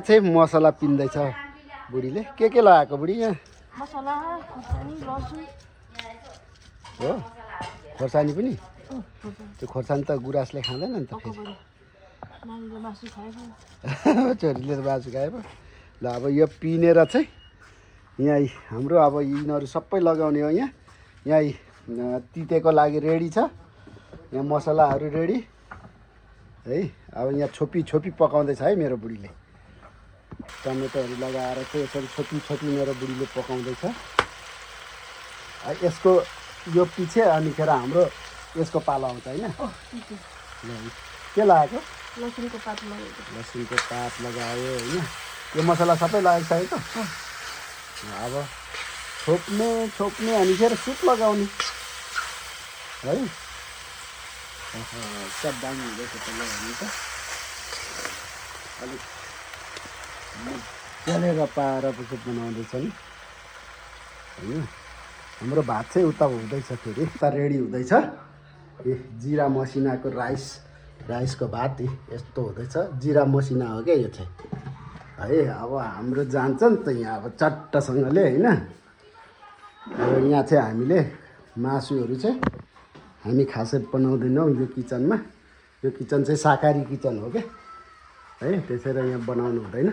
चाहिँ मसला पिन्दैछ बुढीले के लगाएको बुढी यहाँ मसला खुर्सानी लसुन हो खोर्सानी पनि त्यो खोर्सानी त गुराँसले खाँदैन नि त फेरि नानीले मासु खाएको छोरीले त मासु खायो ल अब यो पिनेर चाहिँ यहाँ हाम्रो अब यिनीहरू सबै लगाउने हो यहाँ तितेको लागि रेडी छ यहाँ मसलाहरू रेडी है अब यहाँ छोपी पकाउँदैछ है मेरो बुढीले टमेटोहरू लगाएर चाहिँ यसरी छोपी मेरो बुढीले पकाउँदैछ यसको यो पछि अनिखेर हाम्रो यसको पालो आउँछ होइन के लगाएको लसुनको पात लगाएको लसुनको पात लगायो होइन यो मसला सबै लगाइसक्यो त अब छोप्ने अनिखेर सुप लगाउने है सब दामी हुँदैछ त लगाउने त अलिक मजाले पाएर सुप बनाउँदैछ नि होइन हाम्रो भात चाहिँ उता हुँदैछ फेरि उता रेडी हुँदैछ ए जिरा मसिनाको राइसको भात यस्तो हुँदैछ जिरा मसिना हो क्या यो चाहिँ है अब हाम्रो जान्छ नि त यहाँ अब चट्टसँगले होइन अब यहाँ चाहिँ हामीले मासुहरू चाहिँ हामी खासै बनाउँदैनौँ यो किचनमा यो किचन चाहिँ शाकाहारी किचन हो क्या है त्यसैले यहाँ बनाउनु हुँदैन